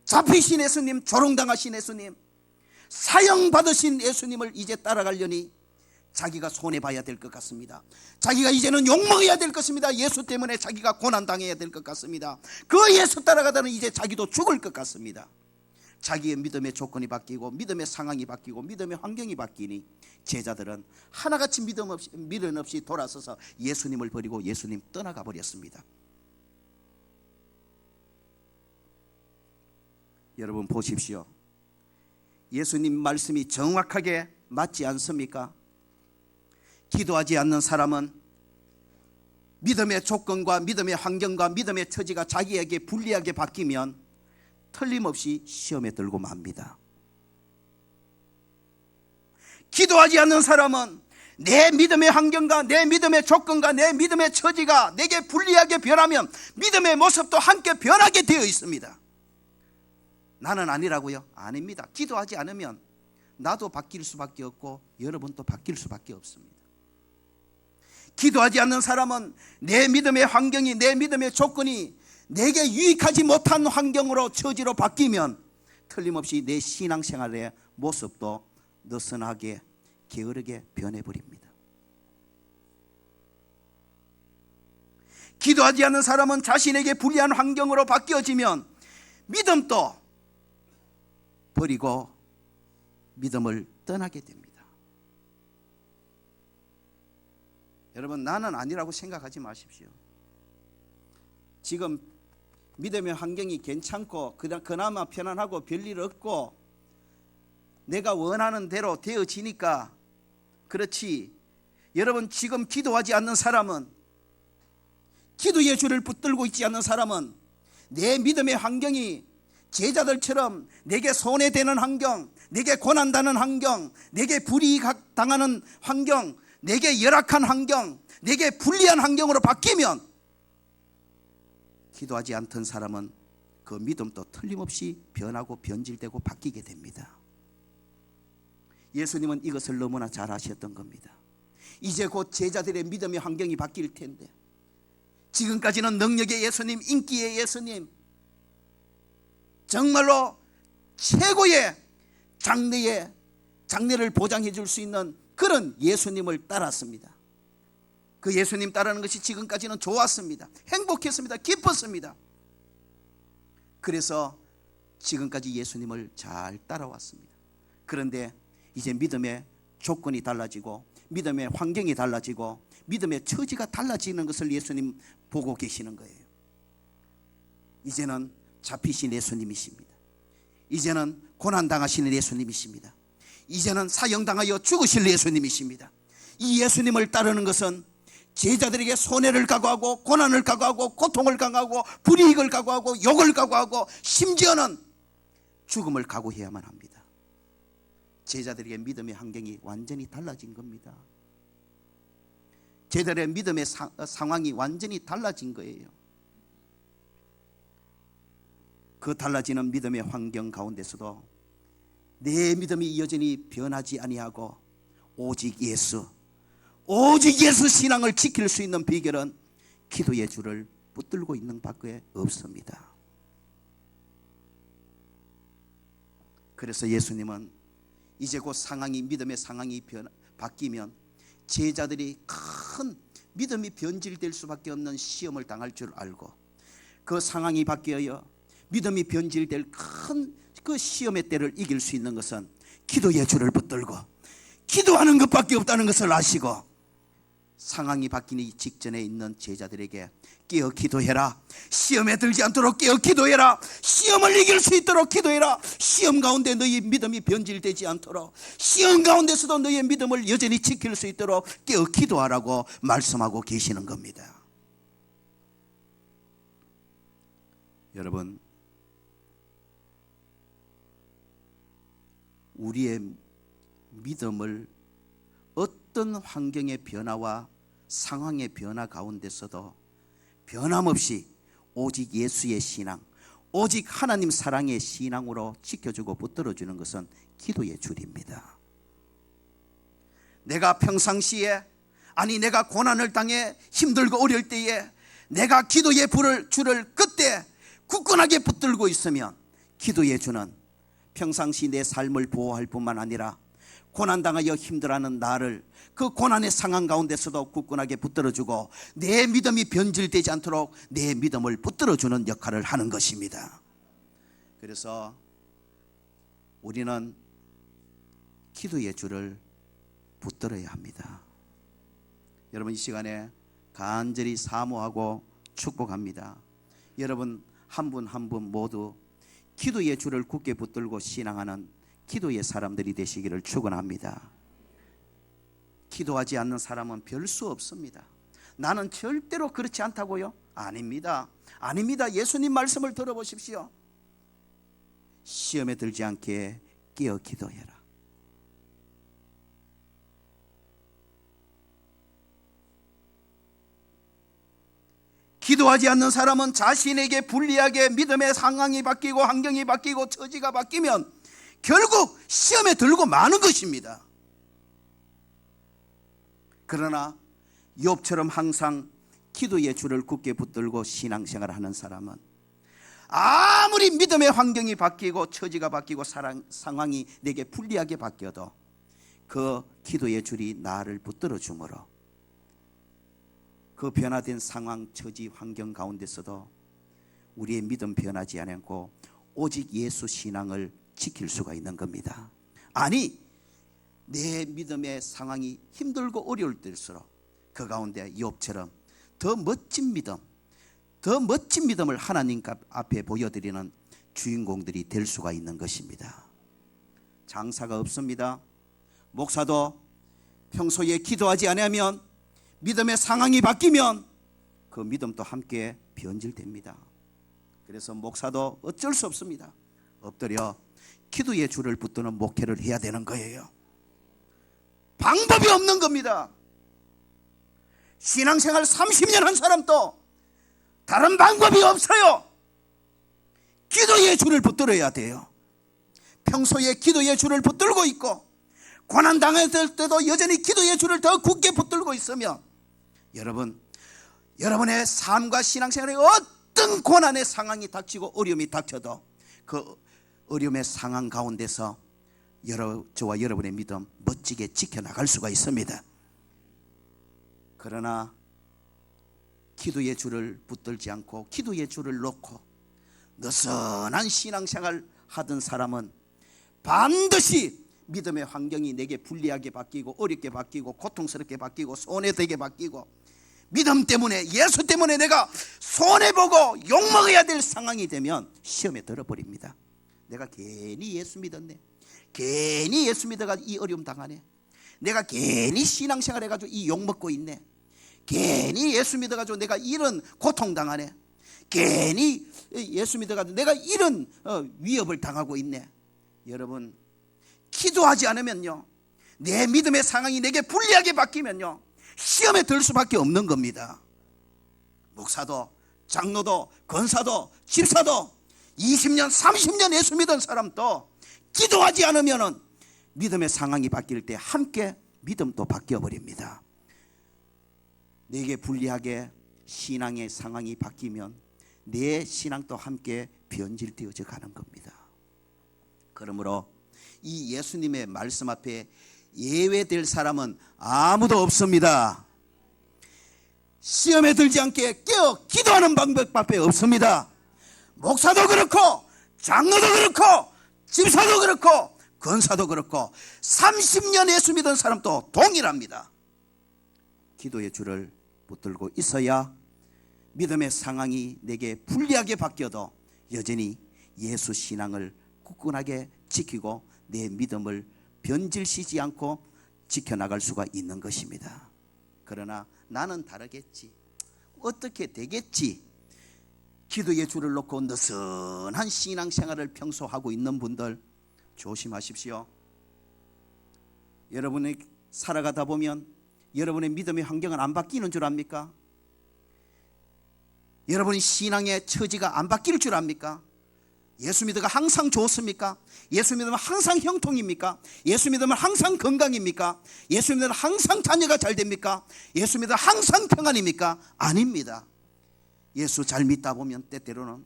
잡히신 예수님, 조롱당하신 예수님, 사형받으신 예수님을 이제 따라가려니 자기가 손해봐야 될 것 같습니다. 자기가 이제는 욕먹어야 될 것입니다. 예수 때문에 자기가 고난당해야 될 것 같습니다. 그 예수 따라가다는 이제 자기도 죽을 것 같습니다. 자기의 믿음의 조건이 바뀌고 믿음의 상황이 바뀌고 믿음의 환경이 바뀌니 제자들은 하나같이 미련 없이 돌아서서 예수님을 버리고 예수님 떠나가 버렸습니다. 여러분 보십시오. 예수님 말씀이 정확하게 맞지 않습니까? 기도하지 않는 사람은 믿음의 조건과 믿음의 환경과 믿음의 처지가 자기에게 불리하게 바뀌면 틀림없이 시험에 들고 맙니다. 기도하지 않는 사람은 내 믿음의 환경과 내 믿음의 조건과 내 믿음의 처지가 내게 불리하게 변하면 믿음의 모습도 함께 변하게 되어 있습니다. 나는 아니라고요? 아닙니다. 기도하지 않으면 나도 바뀔 수밖에 없고 여러분도 바뀔 수밖에 없습니다. 기도하지 않는 사람은 내 믿음의 환경이, 내 믿음의 조건이 내게 유익하지 못한 환경으로 처지로 바뀌면 틀림없이 내 신앙생활의 모습도 느슨하게 게으르게 변해버립니다. 기도하지 않는 사람은 자신에게 불리한 환경으로 바뀌어지면 믿음도 버리고 믿음을 떠나게 됩니다. 여러분, 나는 아니라고 생각하지 마십시오. 지금 믿음의 환경이 괜찮고 그나마 편안하고 별일 없고 내가 원하는 대로 되어지니까 그렇지, 여러분, 지금 기도하지 않는 사람은, 기도의 줄을 붙들고 있지 않는 사람은 내 믿음의 환경이 제자들처럼 내게 손해되는 환경, 내게 고난당하는 환경, 내게 불이익당하는 환경, 내게 열악한 환경, 내게 불리한 환경으로 바뀌면 기도하지 않던 사람은 그 믿음도 틀림없이 변하고 변질되고 바뀌게 됩니다. 예수님은 이것을 너무나 잘 아셨던 겁니다. 이제 곧 제자들의 믿음의 환경이 바뀔 텐데, 지금까지는 능력의 예수님, 인기의 예수님, 정말로 최고의 장래를 보장해 줄 수 있는 그런 예수님을 따랐습니다. 그 예수님 따르는 것이 지금까지는 좋았습니다. 행복했습니다. 기뻤습니다. 그래서 지금까지 예수님을 잘 따라왔습니다. 그런데 이제 믿음의 조건이 달라지고 믿음의 환경이 달라지고 믿음의 처지가 달라지는 것을 예수님 보고 계시는 거예요. 이제는 잡히신 예수님이십니다. 이제는 고난당하시는 예수님이십니다. 이제는 사형당하여 죽으실 예수님이십니다. 이 예수님을 따르는 것은 제자들에게 손해를 각오하고 고난을 각오하고 고통을 각오하고 불이익을 각오하고 욕을 각오하고 심지어는 죽음을 각오해야만 합니다. 제자들에게 믿음의 환경이 완전히 달라진 겁니다. 제자들의 믿음의 상황이 완전히 달라진 거예요. 그 달라지는 믿음의 환경 가운데서도 내 믿음이 여전히 변하지 아니하고 오직 예수 신앙을 지킬 수 있는 비결은 기도의 줄을 붙들고 있는 밖에 없습니다. 그래서 예수님은 이제 곧 믿음의 상황이 바뀌면 제자들이 큰 믿음이 변질될 수밖에 없는 시험을 당할 줄 알고, 그 상황이 바뀌어요 믿음이 변질될 큰 그 시험의 때를 이길 수 있는 것은 기도의 줄을 붙들고 기도하는 것밖에 없다는 것을 아시고, 상황이 바뀌기 직전에 있는 제자들에게 깨어 기도해라, 시험에 들지 않도록 깨어 기도해라, 시험을 이길 수 있도록 기도해라, 시험 가운데 너희 믿음이 변질되지 않도록, 시험 가운데서도 너희의 믿음을 여전히 지킬 수 있도록 깨어 기도하라고 말씀하고 계시는 겁니다. 여러분, 우리의 믿음을 어떤 환경의 변화와 상황의 변화 가운데서도 변함없이 오직 예수의 신앙, 오직 하나님 사랑의 신앙으로 지켜주고 붙들어주는 것은 기도의 줄입니다. 내가 평상시에, 아니 내가 고난을 당해 힘들고 어려울 때에 내가 기도의 줄을 그때 굳건하게 붙들고 있으면 기도의 주는 평상시 내 삶을 보호할 뿐만 아니라 고난당하여 힘들어하는 나를 그 고난의 상황 가운데서도 굳건하게 붙들어주고 내 믿음이 변질되지 않도록 내 믿음을 붙들어주는 역할을 하는 것입니다. 그래서 우리는 기도의 줄을 붙들어야 합니다. 여러분, 이 시간에 간절히 사모하고 축복합니다. 여러분 한 분 한 분 모두 기도의 줄을 굳게 붙들고 신앙하는 기도의 사람들이 되시기를 축원합니다. 기도하지 않는 사람은 별 수 없습니다. 나는 절대로 그렇지 않다고요? 아닙니다. 아닙니다. 예수님 말씀을 들어보십시오. 시험에 들지 않게 깨어 기도해라. 기도하지 않는 사람은 자신에게 불리하게 믿음의 상황이 바뀌고 환경이 바뀌고 처지가 바뀌면 결국 시험에 들고 마는 것입니다. 그러나 욥처럼 항상 기도의 줄을 굳게 붙들고 신앙생활을 하는 사람은 아무리 믿음의 환경이 바뀌고 처지가 바뀌고 상황이 내게 불리하게 바뀌어도 그 기도의 줄이 나를 붙들어 주므로 그 변화된 상황, 처지, 환경 가운데서도 우리의 믿음 변하지 않고 오직 예수 신앙을 지킬 수가 있는 겁니다. 아니, 내 믿음의 상황이 힘들고 어려울 때일수록 그 가운데 욥처럼 더 멋진 믿음, 더 멋진 믿음을 하나님 앞에 보여드리는 주인공들이 될 수가 있는 것입니다. 장사가 없습니다. 목사도 평소에 기도하지 않으면 믿음의 상황이 바뀌면 그 믿음도 함께 변질됩니다. 그래서 목사도 어쩔 수 없습니다. 엎드려 기도의 줄을 붙드는 목회를 해야 되는 거예요. 방법이 없는 겁니다. 신앙생활 30년 한 사람도 다른 방법이 없어요. 기도의 줄을 붙들어야 돼요. 평소에 기도의 줄을 붙들고 있고 고난당했을 때도 여전히 기도의 줄을 더 굳게 붙들고 있으면 여러분의 삶과 신앙생활에 어떤 고난의 상황이 닥치고 어려움이 닥쳐도 그 어려움의 상황 가운데서 저와 여러분의 믿음 멋지게 지켜나갈 수가 있습니다. 그러나 기도의 줄을 붙들지 않고 기도의 줄을 놓고 느슨한 신앙생활 하던 사람은 반드시 믿음의 환경이 내게 불리하게 바뀌고 어렵게 바뀌고 고통스럽게 바뀌고 손해되게 바뀌고 믿음 때문에 예수 때문에 내가 손해보고 욕먹어야 될 상황이 되면 시험에 들어버립니다. 내가 괜히 예수 믿었네, 괜히 예수 믿어가 이 어려움 당하네, 내가 괜히 신앙생활 해가지고 이 욕먹고 있네, 괜히 예수 믿어가지고 내가 이런 고통당하네, 괜히 예수 믿어가지고 내가 이런 위협을 당하고 있네. 여러분, 기도하지 않으면요, 내 믿음의 상황이 내게 불리하게 바뀌면요 시험에 들 수밖에 없는 겁니다. 목사도 장로도 권사도 집사도 20년 30년 예수 믿은 사람도 기도하지 않으면 믿음의 상황이 바뀔 때 함께 믿음도 바뀌어버립니다. 내게 불리하게 신앙의 상황이 바뀌면 내 신앙도 함께 변질되어져 가는 겁니다. 그러므로 이 예수님의 말씀 앞에 예외될 사람은 아무도 없습니다. 시험에 들지 않게 깨어 기도하는 방법밖에 없습니다. 목사도 그렇고 장로도 그렇고 집사도 그렇고 권사도 그렇고 30년 예수 믿은 사람도 동일합니다. 기도의 줄을 붙들고 있어야 믿음의 상황이 내게 불리하게 바뀌어도 여전히 예수 신앙을 굳건하게 지키고 내 믿음을 변질시지 않고 지켜나갈 수가 있는 것입니다. 그러나 나는 다르겠지, 어떻게 되겠지, 기도의 줄을 놓고 느슨한 신앙생활을 평소 하고 있는 분들 조심하십시오. 여러분이 살아가다 보면 여러분의 믿음의 환경은 안 바뀌는 줄 압니까? 여러분의 신앙의 처지가 안 바뀔 줄 압니까? 예수 믿으가 항상 좋습니까? 예수 믿으면 항상 형통입니까? 예수 믿으면 항상 건강입니까? 예수 믿으면 항상 자녀가 잘 됩니까? 예수 믿으면 항상 평안입니까? 아닙니다. 예수 잘 믿다 보면 때때로는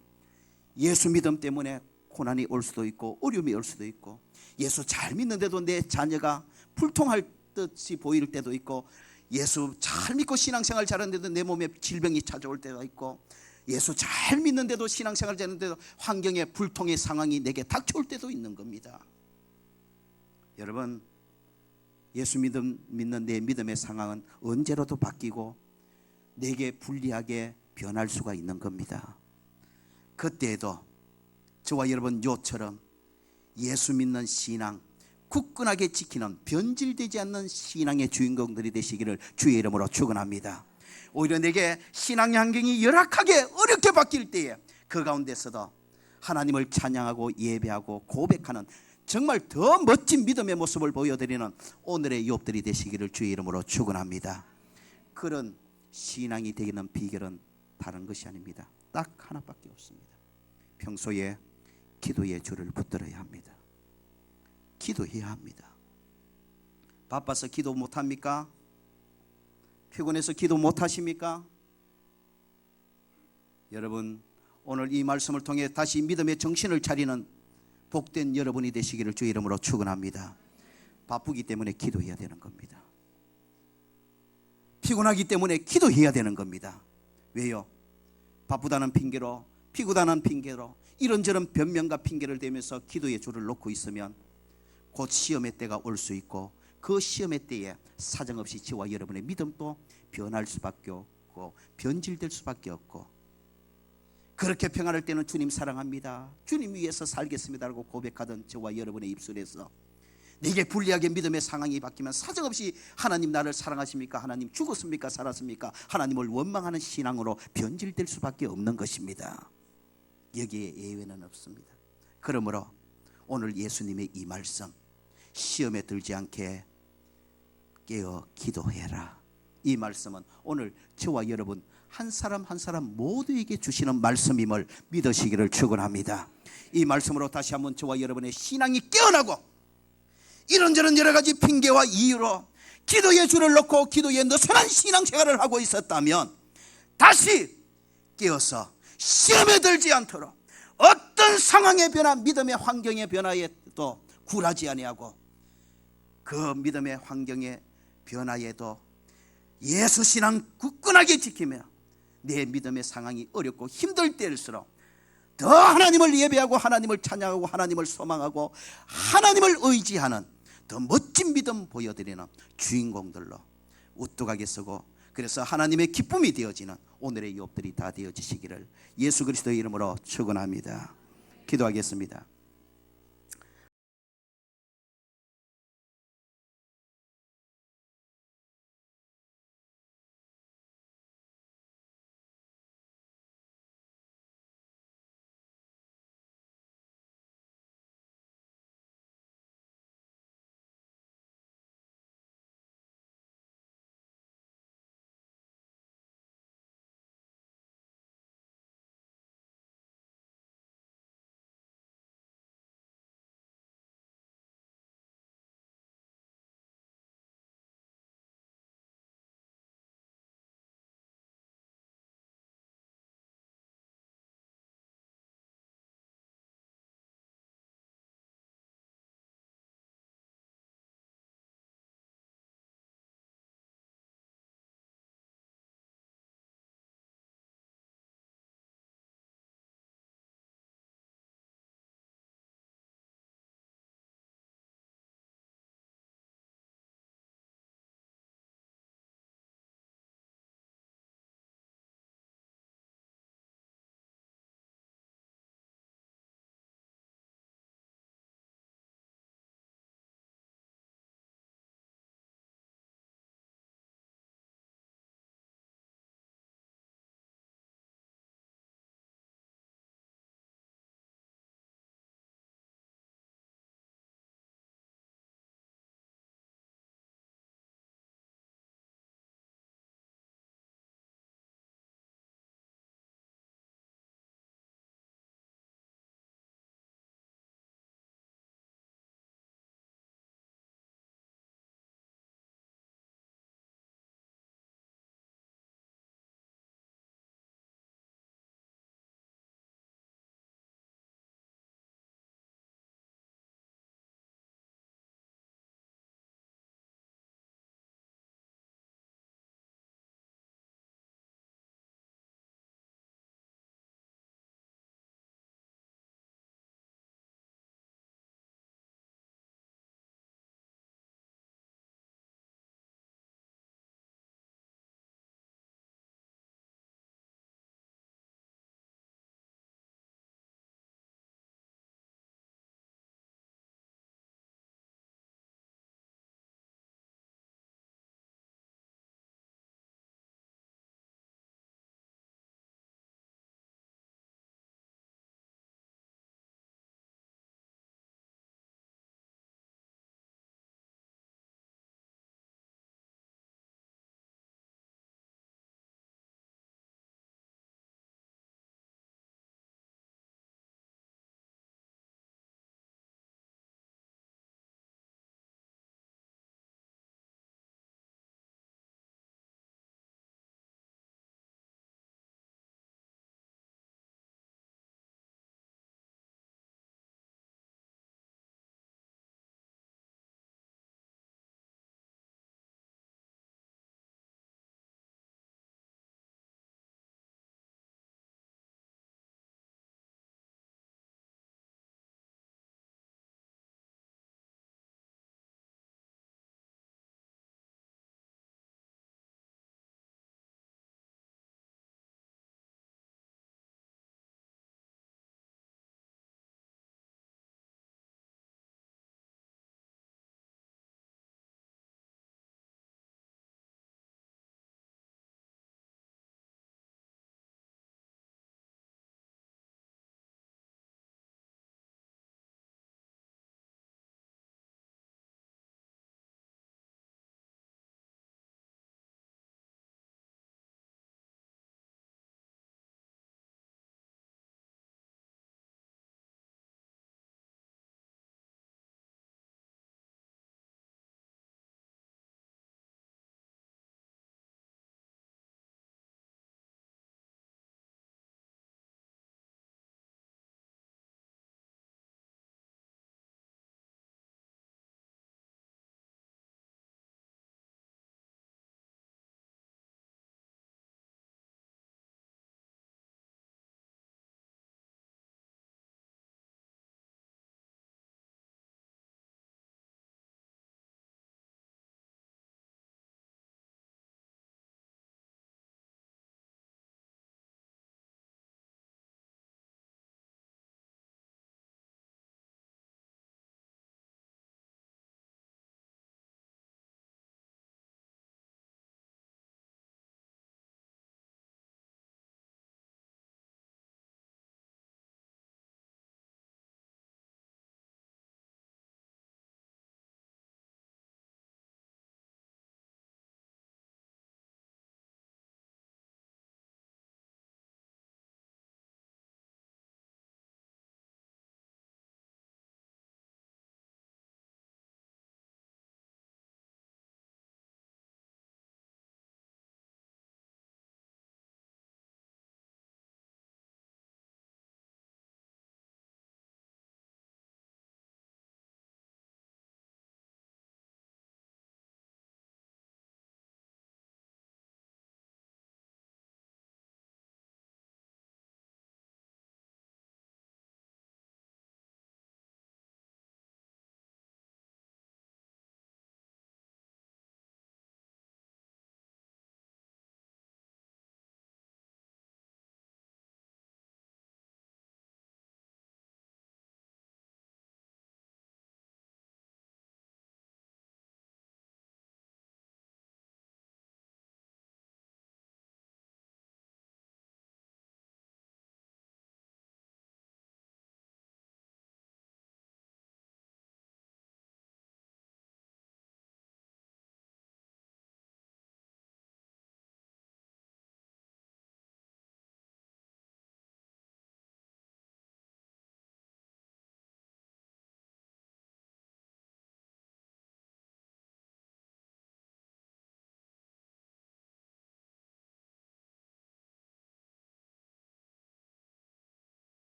예수 믿음 때문에 고난이 올 수도 있고 어려움이 올 수도 있고, 예수 잘 믿는데도 내 자녀가 불통할 듯이 보일 때도 있고, 예수 잘 믿고 신앙생활 잘하는데도 내 몸에 질병이 찾아올 때가 있고, 예수 잘 믿는데도 신앙생활 잘하는데도 환경의 불통의 상황이 내게 닥쳐올 때도 있는 겁니다. 여러분, 예수 믿는 내 믿음의 상황은 언제라도 바뀌고 내게 불리하게 변할 수가 있는 겁니다. 그때에도 저와 여러분 욥처럼 예수 믿는 신앙 굳건하게 지키는 변질되지 않는 신앙의 주인공들이 되시기를 주의 이름으로 축원합니다. 오히려 내게 신앙 환경이 열악하게 어렵게 바뀔 때에 그 가운데서도 하나님을 찬양하고 예배하고 고백하는 정말 더 멋진 믿음의 모습을 보여드리는 오늘의 욥들이 되시기를 주의 이름으로 축원합니다. 그런 신앙이 되기는 비결은 다른 것이 아닙니다. 딱 하나밖에 없습니다. 평소에 기도의 줄을 붙들어야 합니다. 기도해야 합니다. 바빠서 기도 못합니까? 피곤해서 기도 못하십니까? 여러분, 오늘 이 말씀을 통해 다시 믿음의 정신을 차리는 복된 여러분이 되시기를 주의 이름으로 축원합니다. 바쁘기 때문에 기도해야 되는 겁니다. 피곤하기 때문에 기도해야 되는 겁니다. 왜요? 바쁘다는 핑계로, 피곤하다는 핑계로 이런저런 변명과 핑계를 대면서 기도의 줄을 놓고 있으면 곧 시험의 때가 올 수 있고, 그 시험의 때에 사정없이 저와 여러분의 믿음도 변할 수밖에 없고 변질될 수밖에 없고, 그렇게 평안할 때는 주님 사랑합니다, 주님 위해서 살겠습니다라고 고백하던 저와 여러분의 입술에서 내게 불리하게 믿음의 상황이 바뀌면 사정없이 하나님 나를 사랑하십니까? 하나님 죽었습니까? 살았습니까? 하나님을 원망하는 신앙으로 변질될 수밖에 없는 것입니다. 여기에 예외는 없습니다. 그러므로 오늘 예수님의 이 말씀, 시험에 들지 않게 깨어 기도해라, 이 말씀은 오늘 저와 여러분 한 사람 한 사람 모두에게 주시는 말씀임을 믿으시기를 축원합니다. 이 말씀으로 다시 한번 저와 여러분의 신앙이 깨어나고, 이런저런 여러 가지 핑계와 이유로 기도의 줄을 놓고 기도에 느슨한 신앙생활을 하고 있었다면 다시 깨어서 시험에 들지 않도록 어떤 상황의 변화, 믿음의 환경의 변화에도 굴하지 아니하고 그 믿음의 환경의 변화에도 예수 신앙 굳건하게 지키며 내 믿음의 상황이 어렵고 힘들 때일수록 더 하나님을 예배하고 하나님을 찬양하고 하나님을 소망하고 하나님을 의지하는 더 멋진 믿음 보여드리는 주인공들로 우뚝하게 서고, 그래서 하나님의 기쁨이 되어지는 오늘의 욥들이 다 되어지시기를 예수 그리스도의 이름으로 축원합니다. 기도하겠습니다.